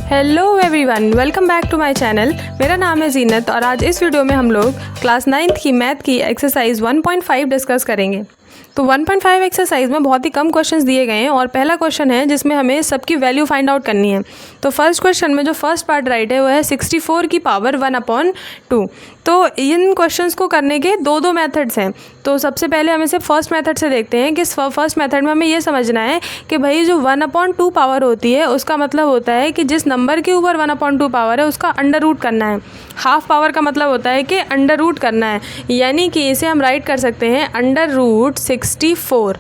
Hello everyone, welcome back to my channel. मेरा नाम है जीनत और आज इस वीडियो में हम लोग क्लास 9th की मैथ की एक्सरसाइज 1.5 डिस्कस करेंगे। तो 1.5 एक्सरसाइज में बहुत ही कम क्वेश्चंस दिए गए हैं और पहला क्वेश्चन है जिसमें हमें सबकी वैल्यू फाइंड आउट करनी है। तो फर्स्ट क्वेश्चन में जो फर्स्ट पार्ट राइट है वो है 64 की पावर 1/2। तो इन क्वेश्चंस को करने के दो मेथड्स हैं। तो सबसे पहले हम इसे फर्स्ट मेथड से देखते हैं कि फर्स्ट मेथड में हमें ये समझना है कि भाई जो 1/2 पावर होती है उसका मतलब होता है कि जिस नंबर के ऊपर 1/2 पावर है उसका अंडर रूट करना है। हाफ पावर का मतलब होता है कि अंडर रूट करना है, यानी कि इसे हम राइट कर सकते हैं अंडर रूट 64।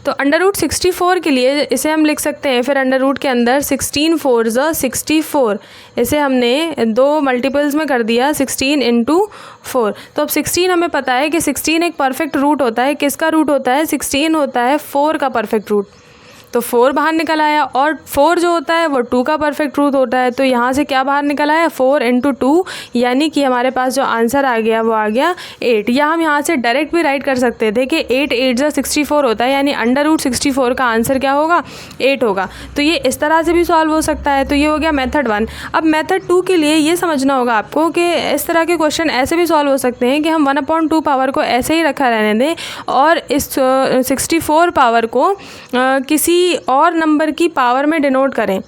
तो अंडर रूट 64 के लिए इसे हम लिख सकते हैं फिर अंडर रूट के अंदर 16 4 ज़ 64। इसे हमने दो मल्टीपल्स में कर दिया 16 × 4। तो अब 16 हमें पता है कि 16 एक परफेक्ट रूट होता है। किसका रूट होता है? 16 होता है 4 का परफेक्ट रूट। तो 4 बाहर निकल आया और 4 जो होता है वो 2 का परफेक्ट रूट होता है। तो यहाँ से क्या बाहर निकल आया? 4 × 2, यानी कि हमारे पास जो आंसर आ गया वो आ गया 8। या हम यहाँ से डायरेक्ट भी राइट कर सकते थे कि 8 8 ज़ा 64 होता है, यानी अंडर रूट 64 का आंसर क्या होगा? 8 होगा। तो ये इस तरह से भी सॉल्व हो सकता है। तो ये हो गया मेथड 1। अब मेथड 2 के लिए ये समझना होगा आपको कि इस तरह के क्वेश्चन ऐसे भी सॉल्व हो सकते हैं कि हम 1/2 पावर को ऐसे ही रखा रहने दें और इस 64 पावर को किसी और नंबर की पावर में डिनोट करें,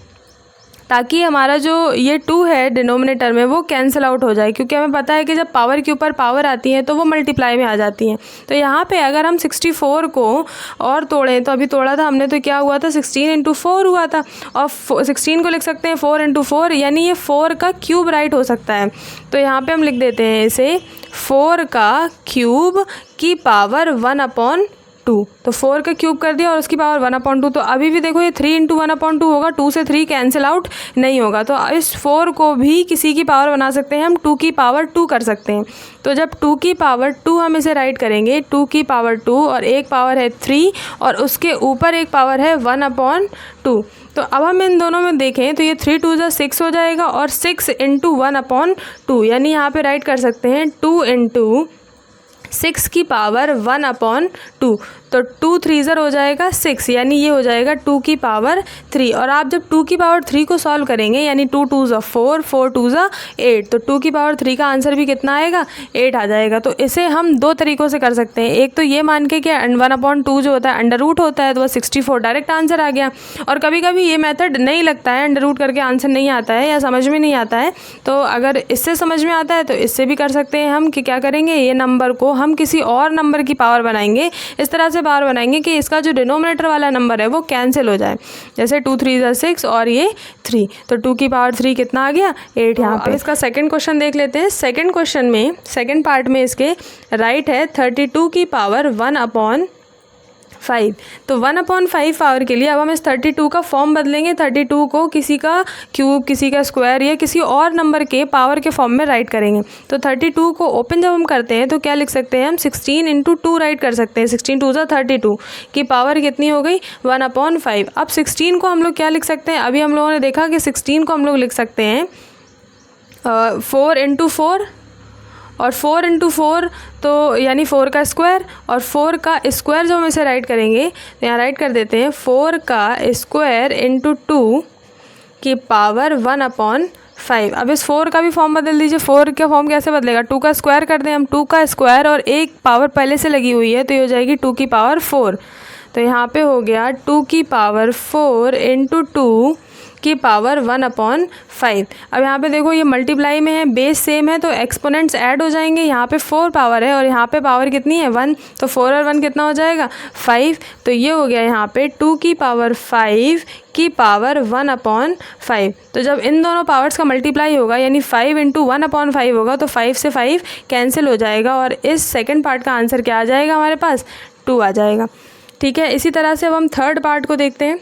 ताकि हमारा जो ये 2 है डिनोमिनेटर में वो कैंसिल आउट हो जाए। क्योंकि हमें पता है कि जब पावर के ऊपर पावर आती है तो वो मल्टीप्लाई में आ जाती हैं। तो यहाँ पे अगर हम 64 को और तोड़ें, तो अभी तोड़ा था हमने, तो क्या हुआ था? 16 × 4 हुआ था। और 16 को लिख सकते हैं 4 × 4, यानी ये 4 का क्यूब राइट हो सकता है। तो यहाँ पर हम लिख देते हैं इसे 4 का क्यूब की पावर 1/2। तो 4 का क्यूब कर दिया और उसकी पावर 1/2। तो अभी भी देखो ये 3 × 1/2 होगा, 2 से 3 कैंसिल आउट नहीं होगा। तो इस 4 को भी किसी की पावर बना सकते हैं हम, 2 की पावर 2 कर सकते हैं। तो जब 2 की पावर 2 हम इसे राइट करेंगे, 2 की पावर 2 और एक पावर है 3 और उसके ऊपर एक पावर है 1/2। तो अब हम इन दोनों में देखें तो ये 3 2 ज़ा 6 हो जाएगा और 6 × 1/2, यानी यहाँ पे राइट कर सकते हैं 2 × 6 की पावर 1/2। तो 2 3 ज़र हो जाएगा 6, यानी ये हो जाएगा 2 की पावर 3। और आप जब 2 की पावर 3 को सॉल्व करेंगे, यानी 2 2 ज़ा 4 4 2 ज़ा 8, तो 2 की पावर 3 का आंसर भी कितना आएगा? 8 आ जाएगा। तो इसे हम दो तरीक़ों से कर सकते हैं। एक तो ये मान के कि 1/2 जो होता है अंडर रूट होता है, तो वह 64 डायरेक्ट आंसर आ गया। और कभी कभी ये मेथड नहीं लगता है, अंडर रूट करके आंसर नहीं आता है या समझ में नहीं आता है, तो अगर इससे समझ में आता है तो इससे भी कर सकते हैं हम कि क्या करेंगे, ये नंबर को हम किसी और नंबर की पावर बनाएंगे। इस तरह से पावर बनाएंगे कि इसका जो डिनोमिनेटर वाला नंबर है वो कैंसिल हो जाए। जैसे 2 3 ज़ा 6 और ये 3, तो 2 की पावर 3 कितना आ गया? 8 यहाँ पे। इसका सेकंड क्वेश्चन देख लेते हैं। सेकंड क्वेश्चन में सेकंड पार्ट में इसके राइट है 32 की पावर 1/5। तो 1/5 पावर के लिए अब हम इस 32 का फॉर्म बदलेंगे। 32 को किसी का क्यूब, किसी का स्क्वायर या किसी और नंबर के पावर के फॉर्म में राइट करेंगे। तो 32 को ओपन जब हम करते हैं तो क्या लिख सकते हैं हम? 16 × 2 राइट कर सकते हैं। 16 2 ज़ा 32 की पावर कितनी हो गई? 1/5। अब 16 को हम लोग क्या लिख सकते हैं? अभी हम लोगों ने देखा कि 16 को हम लोग लिख सकते हैं 4 × 4 और 4 × 4, तो यानी 4 का स्क्वायर, और 4 का स्क्वायर जब हम इसे राइट करेंगे तो यहाँ राइट कर देते हैं 4 का स्क्वायर × 2 की पावर 1/5। अब इस 4 का भी फॉर्म बदल दीजिए। 4 का फॉर्म कैसे बदलेगा? 2 का स्क्वायर कर दें हम, 2 का स्क्वायर और एक पावर पहले से लगी हुई है तो ये हो जाएगी 2 की पावर 4। तो यहाँ पे हो गया 2 की पावर 4 × 2 की पावर 1/5। अब यहाँ पे देखो ये मल्टीप्लाई में है, बेस सेम है, तो एक्सपोनेंट्स ऐड हो जाएंगे। यहाँ पे 4 पावर है और यहाँ पे पावर कितनी है? 1। तो 4 और 1 कितना हो जाएगा? 5। तो ये हो गया यहाँ पे 2 की पावर 5 की पावर 1/5। तो जब इन दोनों पावर्स का मल्टीप्लाई होगा, यानी 5 × 1/5 होगा, तो 5 से 5 कैंसिल हो जाएगा और इस सेकेंड पार्ट का आंसर क्या आ जाएगा हमारे पास? 2 आ जाएगा। ठीक है, इसी तरह से अब हम थर्ड पार्ट को देखते हैं।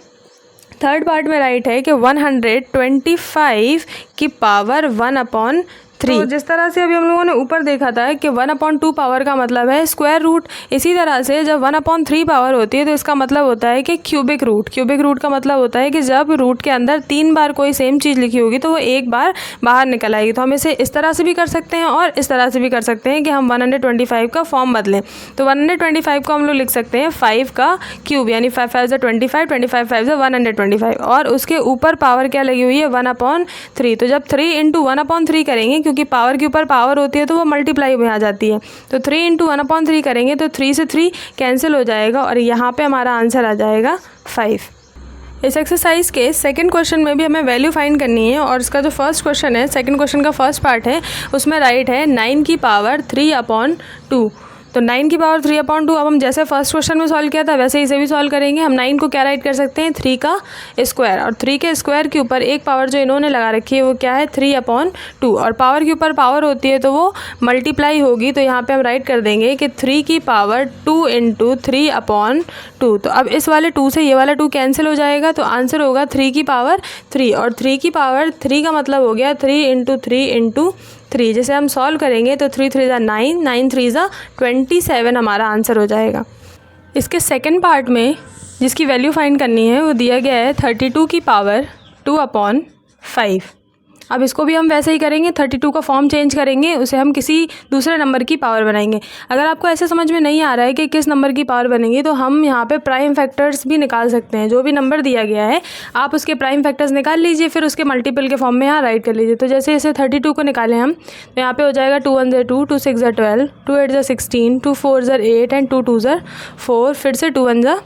थर्ड पार्ट में राइट है कि 125 की पावर 1/3। 3। तो जिस तरह से अभी हम लोगों ने ऊपर देखा था कि 1/2 पावर का मतलब है स्क्वायर रूट, इसी तरह से जब 1/3 पावर होती है तो इसका मतलब होता है कि क्यूबिक रूट। क्यूबिक रूट का मतलब होता है कि जब रूट के अंदर 3 बार कोई सेम चीज़ लिखी होगी तो वो एक बार बाहर निकल आएगी। तो हम इसे इस तरह से भी कर सकते हैं और इस तरह से भी कर सकते हैं कि हम 125 का फॉर्म बदलें। तो 125 को हम लोग लिख सकते हैं 5 का क्यूब, यानी 5 5 ज़ा 25, 25 5 ज़ा 125, और उसके ऊपर पावर क्या लगी हुई है 1/3। तो जब 3 × 1/3 करेंगे, क्योंकि पावर के ऊपर पावर होती है तो वो मल्टीप्लाई में आ जाती है, तो 3 × 1/3 करेंगे तो 3 से 3 कैंसिल हो जाएगा और यहाँ पे हमारा आंसर आ जाएगा 5। इस एक्सरसाइज के सेकंड क्वेश्चन में भी हमें वैल्यू फाइंड करनी है और इसका जो फर्स्ट क्वेश्चन है, सेकंड क्वेश्चन का फर्स्ट पार्ट है, उसमें राइट है 9 की पावर 3/2। तो 9 की पावर 3/2 अब हम जैसे फर्स्ट क्वेश्चन में सॉल्व किया था वैसे ही इसे भी सॉल्व करेंगे। हम 9 को क्या राइट कर सकते हैं 3 का स्क्वायर, और 3 के स्क्वायर के ऊपर एक पावर जो इन्होंने लगा रखी है वो क्या है 3/2, और पावर के ऊपर पावर होती है तो वो मल्टीप्लाई होगी। तो यहाँ पे हम राइट कर देंगे कि 3 की पावर 2 × 3/2। तो अब इस वाले 2 से ये वाला 2 कैंसिल हो जाएगा, तो आंसर होगा 3 की पावर 3, और 3 की पावर 3 का मतलब हो गया 3 × 3 × 3। जैसे हम सॉल्व करेंगे तो 3 3 ज़ा 9, 9 3 ज़ा 27 हमारा आंसर हो जाएगा। इसके सेकंड पार्ट में जिसकी वैल्यू फाइंड करनी है वो दिया गया है 32 की पावर 2/5। अब इसको भी हम वैसे ही करेंगे, 32 का फॉर्म चेंज करेंगे, उसे हम किसी दूसरे नंबर की पावर बनाएंगे। अगर आपको ऐसे समझ में नहीं आ रहा है कि किस नंबर की पावर बनेगी तो हम यहाँ पे प्राइम फैक्टर्स भी निकाल सकते हैं। जो भी नंबर दिया गया है आप उसके प्राइम फैक्टर्स निकाल लीजिए, फिर उसके मल्टीपल के फॉर्म में यहाँ राइट कर लीजिए। तो जैसे इसे 32 को निकालें हम, तो यहाँ पे हो जाएगा 2 1 ज़ा 2, 2 6 ज़ा 12, 2 8 ज़ा 16, 2 4 ज़ा 8 एंड 2 2 ज़ा 4, फिर से 2 1 ज़ा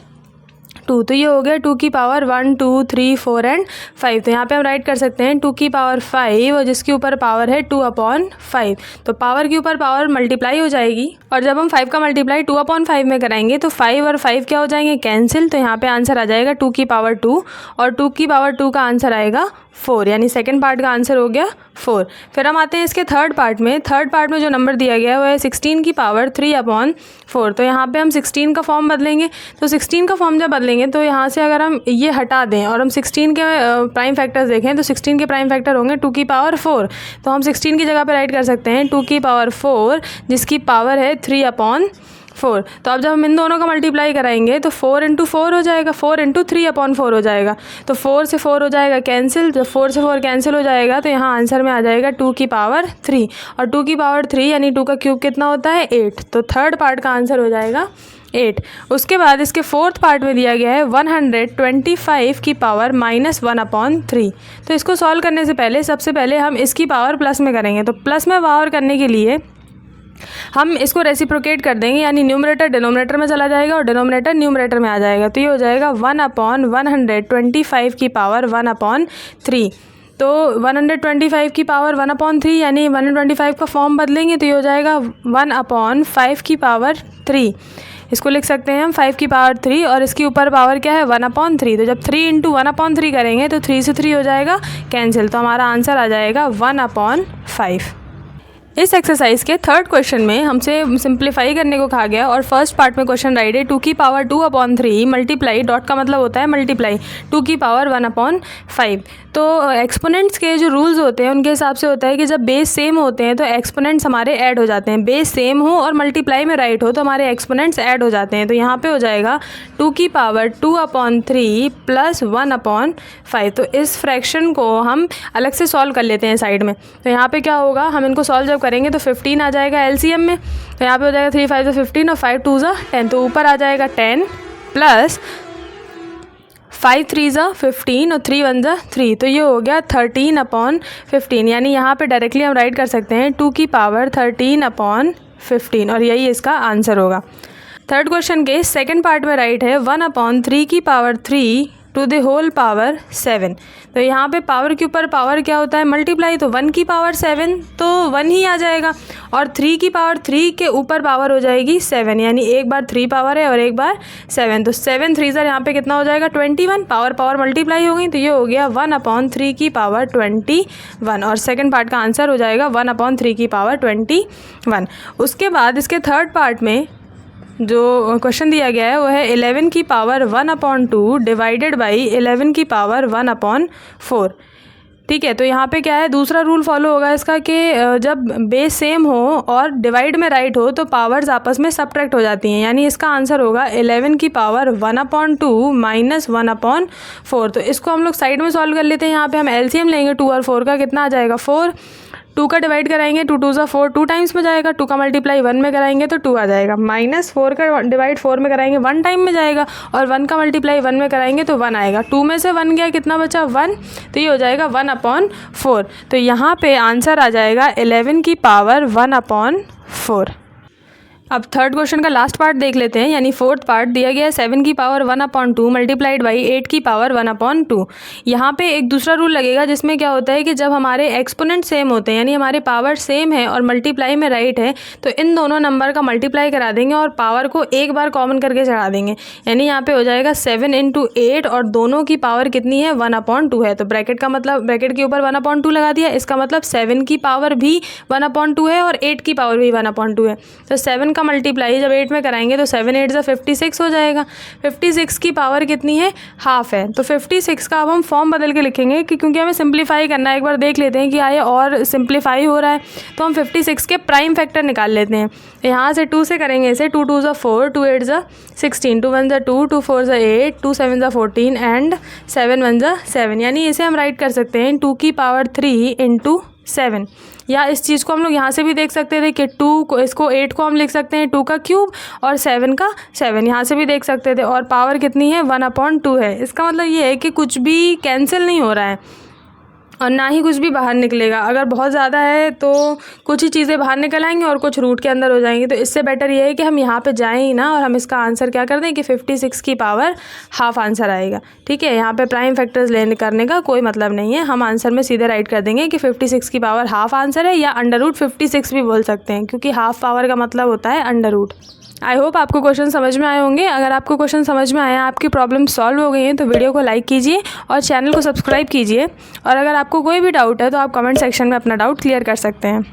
2। तो ये हो गया 2 की पावर 1 2 3 4 एंड 5। तो यहाँ पे हम राइट कर सकते हैं 2 की पावर 5 और जिसके ऊपर पावर है 2/5। तो पावर के ऊपर पावर मल्टीप्लाई हो जाएगी, और जब हम 5 का मल्टीप्लाई 2/5 में कराएंगे तो 5 और 5 क्या हो जाएंगे कैंसिल। तो यहाँ पे आंसर आ जाएगा 2 की पावर 2, और 2 की पावर 2 का आंसर आएगा 4, यानी सेकंड पार्ट का आंसर हो गया 4। फिर हम आते हैं इसके थर्ड पार्ट में। थर्ड पार्ट में जो नंबर दिया गया है वो है 16 की पावर 3/4। तो यहाँ पे हम 16 का फॉर्म बदलेंगे। तो 16 का फॉर्म जब बदलेंगे तो यहाँ से अगर हम ये हटा दें और हम 16 के प्राइम फैक्टर्स देखें तो 16 के प्राइम फैक्टर होंगे 2 की पावर 4। तो हम 16 की जगह पे राइट कर सकते हैं 2 की पावर 4 जिसकी पावर है 3/4। तो अब जब हम इन दोनों का मल्टीप्लाई कराएंगे तो 4 × 4 हो जाएगा, 4 × 3/4 हो जाएगा। तो 4 से 4 हो जाएगा कैंसिल, जब 4 से 4 कैंसिल हो जाएगा तो यहाँ आंसर में आ जाएगा 2 की पावर 3, और 2 की पावर 3 यानी 2 का क्यूब कितना होता है 8। तो थर्ड पार्ट का आंसर हो जाएगा 8। उसके बाद इसके फोर्थ पार्ट में दिया गया है 125 की पावर -1/3। तो इसको सॉल्व करने से पहले सबसे पहले हम इसकी पावर प्लस में करेंगे। तो प्लस में पावर करने के लिए हम इसको रेसिप्रोकेट कर देंगे, यानी न्यूमरेटर डिनोमिनेटर में चला जाएगा और डिनोमिनेटर न्यूमरेटर में आ जाएगा। तो ये हो जाएगा 1/125 की पावर 1/3। तो 125 की पावर 1/3 यानी 125 का फॉर्म बदलेंगे तो ये हो जाएगा 1/5 की पावर 3। इसको लिख सकते हैं हम 5 की पावर 3, और इसके ऊपर पावर क्या है 1/3। तो जब 3 × 1/3 करेंगे तो 3 से 3 हो जाएगा कैंसिल। तो हमारा आंसर आ जाएगा 1/5। इस एक्सरसाइज के थर्ड क्वेश्चन में हमसे सिंप्लीफाई करने को कहा गया और फर्स्ट पार्ट में क्वेश्चन राइट है 2 की पावर 2/3 मल्टीप्लाई, डॉट का मतलब होता है मल्टीप्लाई, 2 की पावर 1/5। तो एक्सपोनेंट्स के जो रूल्स होते हैं उनके हिसाब से होता है कि जब बेस सेम होते हैं तो एक्सपोनेंट्स हमारे ऐड हो जाते हैं। बेस सेम हो और मल्टीप्लाई में राइट हो तो हमारे एक्सपोनेंट्स ऐड हो जाते हैं। तो यहाँ पे हो जाएगा 2 की पावर 2/3 + 1/5। तो इस फ्रैक्शन को हम अलग से सॉल्व कर लेते हैं साइड में। तो यहाँ पे क्या होगा, हम इनको सॉल्व जब करेंगे तो 15 आ जाएगा एलसीएम में। तो यहाँ पे हो जाएगा 3 5 = 15 और 5 2 = 10। तो ऊपर आ जाएगा 10 प्लस 5 3 = 15 और 3 1 = 3। तो ये हो गया 13/15, यानी यहाँ पे डायरेक्टली हम राइट कर सकते हैं 2 की पावर 13/15 और यही इसका आंसर होगा। थर्ड क्वेश्चन के सेकंड पार्ट में राइट है 1/3 की power 3 to the whole power 7। तो यहाँ पे पावर के ऊपर पावर क्या होता है मल्टीप्लाई, तो 1 की पावर 7 तो 1 ही आ जाएगा, और 3 की पावर 3 के ऊपर पावर हो जाएगी 7, यानी एक बार 3 पावर है और एक बार 7। तो 7 3 यहाँ पे कितना हो जाएगा 21, पावर मल्टीप्लाई हो गई। तो ये हो गया 1/3 की पावर 21, और सेकंड पार्ट का आंसर हो जाएगा 1/3 की पावर 21। उसके बाद इसके थर्ड पार्ट में जो क्वेश्चन दिया गया है वो है 11 की पावर 1/2 डिवाइडेड बाई 11 की पावर 1/4। ठीक है। तो यहाँ पे क्या है, दूसरा रूल फॉलो होगा इसका कि जब बेस सेम हो और डिवाइड में राइट हो तो पावर्स आपस में सब्ट्रैक्ट हो जाती हैं, यानी इसका आंसर होगा 11 की पावर 1/2 माइनस 1/4। तो इसको हम लोग साइड में सॉल्व कर लेते हैं। यहाँ पे हम एलसीएम लेंगे 2 और 4 का, कितना आ जाएगा 4। 2 का डिवाइड कराएंगे 2 2 ज़ा 4, 2 टाइम्स में जाएगा। 2 का मल्टीप्लाई 1 में कराएंगे तो 2 आ जाएगा। माइनस 4 का डिवाइड 4 में कराएंगे 1 टाइम में जाएगा, और 1 का मल्टीप्लाई 1 में कराएंगे तो 1 आएगा। 2 में से 1 गया, कितना बचा 1, तो ये हो जाएगा 1/4। तो यहाँ पे आंसर आ जाएगा 11 की पावर 1/4। अब थर्ड क्वेश्चन का लास्ट पार्ट देख लेते हैं, यानी फोर्थ पार्ट दिया गया है 7 की पावर 1/2 मल्टीप्लाइड बाई 8 की पावर 1/2। यहाँ पे एक दूसरा रूल लगेगा जिसमें क्या होता है कि जब हमारे एक्सपोनेंट सेम होते हैं, यानी हमारे पावर सेम है और मल्टीप्लाई में राइट है, तो इन दोनों नंबर का मल्टीप्लाई करा देंगे और पावर को एक बार कॉमन करके चढ़ा देंगे। यानी यहाँ पे हो जाएगा 7 × 8 और दोनों की पावर कितनी है 1/2 है। तो ब्रैकेट का मतलब ब्रैकेट के ऊपर 1/2 लगा दिया, इसका मतलब 7 की पावर भी 1/2 है और 8 की पावर भी 1/2 है। तो 7 का मल्टीप्लाई जब 8 में कराएंगे तो 7 8 ज़ा 56 हो जाएगा। 56 की पावर कितनी है, हाफ है। तो 56 का अब हम फॉर्म बदल के लिखेंगे कि क्योंकि हमें सिंप्लीफाई करना है। एक बार देख लेते हैं कि आए और सिंप्लीफाई हो रहा है, तो हम 56 के प्राइम फैक्टर निकाल लेते हैं। यहाँ से 2 से करेंगे इसे, 2 2 ज़ा 4, 2 8 ज़ा 16, 2 1 ज़ा 2, 2 4 ज़ा 8, 2 7 ज़ा 14 एंड 7 1 ज़ा 7। यानी इसे हम राइट कर सकते हैं 2 की पावर 3 × 7। या इस चीज़ को हम लोग यहाँ से भी देख सकते थे कि 2 को, इसको 8 को हम लिख सकते हैं 2 का क्यूब और 7 का 7, यहाँ से भी देख सकते थे। और पावर कितनी है 1/2 है। इसका मतलब ये है कि कुछ भी कैंसिल नहीं हो रहा है और ना ही कुछ भी बाहर निकलेगा। अगर बहुत ज़्यादा है तो कुछ ही चीज़ें बाहर निकल आएंगी और कुछ रूट के अंदर हो जाएंगी। तो इससे बेटर ये है कि हम यहाँ पे जाएं ही ना और हम इसका आंसर क्या कर दें कि 56 की पावर हाफ आंसर आएगा। ठीक है, यहाँ पे प्राइम फैक्टर्स लेने करने का कोई मतलब नहीं है। हम आंसर में सीधे राइट कर देंगे कि 56 की पावर हाफ आंसर है, या √56 भी बोल सकते हैं, क्योंकि हाफ पावर का मतलब होता है √। आई होप आपको क्वेश्चन समझ में आए होंगे। अगर आपको क्वेश्चन समझ में आया, आपकी प्रॉब्लम सॉल्व हो गई है, तो वीडियो को लाइक कीजिए और चैनल को सब्सक्राइब कीजिए। और अगर आपको कोई भी डाउट है तो आप कमेंट सेक्शन में अपना डाउट क्लियर कर सकते हैं।